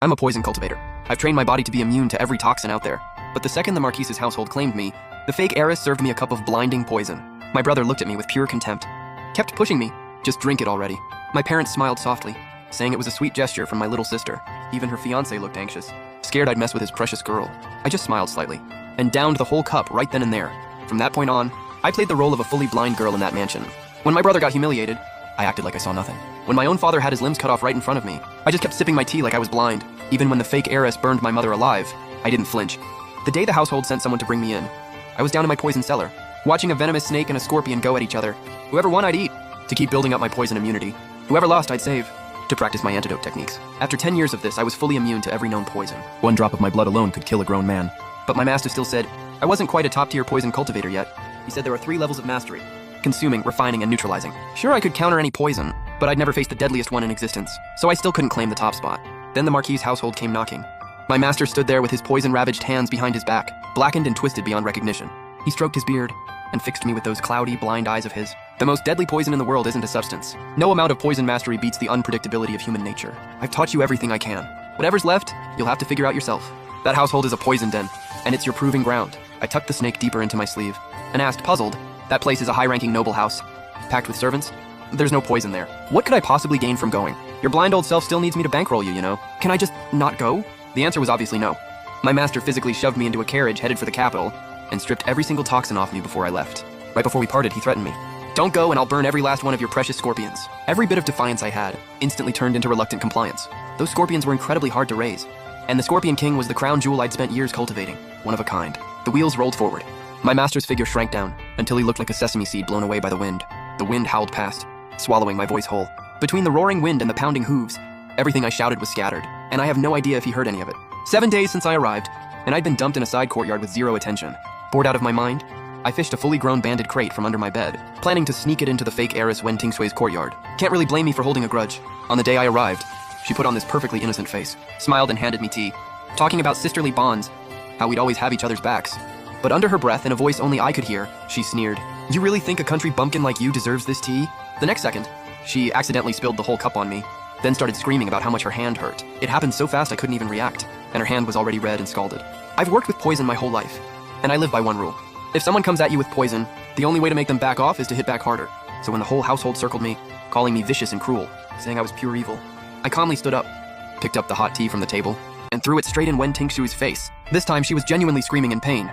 I'm a poison cultivator. I've trained my body to be immune to every toxin out there. But the second the Marquise's household claimed me, the fake heiress served me a cup of blinding poison. My brother looked at me with pure contempt. Kept pushing me. Just drink it already. My parents smiled softly, saying it was a sweet gesture from my little sister. Even her fiancé looked anxious, scared I'd mess with his precious girl. I just smiled slightly, and downed the whole cup right then and there. From that point on, I played the role of a fully blind girl in that mansion. When my brother got humiliated, I acted like I saw nothing. When my own father had his limbs cut off right in front of me, I just kept sipping my tea like I was blind. Even when the fake heiress burned my mother alive, I didn't flinch. The day the household sent someone to bring me in, I was down in my poison cellar, watching a venomous snake and a scorpion go at each other. Whoever won, I'd eat, to keep building up my poison immunity. Whoever lost, I'd save, to practice my antidote techniques. After 10 years of this, I was fully immune to every known poison. One drop of my blood alone could kill a grown man. But my master still said, I wasn't quite a top-tier poison cultivator yet. He said there were 3 levels of mastery: consuming, refining, and neutralizing. Sure, I could counter any poison, but I'd never faced the deadliest one in existence, so I still couldn't claim the top spot. Then the Marquis's household came knocking. My master stood there with his poison-ravaged hands behind his back, blackened and twisted beyond recognition. He stroked his beard and fixed me with those cloudy, blind eyes of his. The most deadly poison in the world isn't a substance. No amount of poison mastery beats the unpredictability of human nature. I've taught you everything I can. Whatever's left, you'll have to figure out yourself. That household is a poison den, and it's your proving ground. I tucked the snake deeper into my sleeve and asked, puzzled, that place is a high-ranking noble house, packed with servants? There's no poison there. What could I possibly gain from going? Your blind old self still needs me to bankroll you, you know? Can I just not go? The answer was obviously no. My master physically shoved me into a carriage headed for the capital and stripped every single toxin off me before I left. Right before we parted, he threatened me. Don't go and I'll burn every last one of your precious scorpions. Every bit of defiance I had instantly turned into reluctant compliance. Those scorpions were incredibly hard to raise, and the Scorpion King was the crown jewel I'd spent years cultivating, one of a kind. The wheels rolled forward. My master's figure shrank down until he looked like a sesame seed blown away by the wind. The wind howled past, swallowing my voice whole. Between the roaring wind and the pounding hooves, everything I shouted was scattered, and I have no idea if he heard any of it. 7 days since I arrived, and I'd been dumped in a side courtyard with zero attention. Bored out of my mind, I fished a fully grown banded crate from under my bed, planning to sneak it into the fake heiress Wen Tingsui's courtyard. Can't really blame me for holding a grudge. On the day I arrived, she put on this perfectly innocent face, smiled and handed me tea, talking about sisterly bonds, how we'd always have each other's backs. But under her breath, in a voice only I could hear, she sneered, "You really think a country bumpkin like you deserves this tea?" The next second, she accidentally spilled the whole cup on me, then started screaming about how much her hand hurt. It happened so fast I couldn't even react, and her hand was already red and scalded. I've worked with poison my whole life, and I live by one rule. If someone comes at you with poison, the only way to make them back off is to hit back harder. So when the whole household circled me, calling me vicious and cruel, saying I was pure evil, I calmly stood up, picked up the hot tea from the table, and threw it straight in Wen Tingsui's face. This time she was genuinely screaming in pain.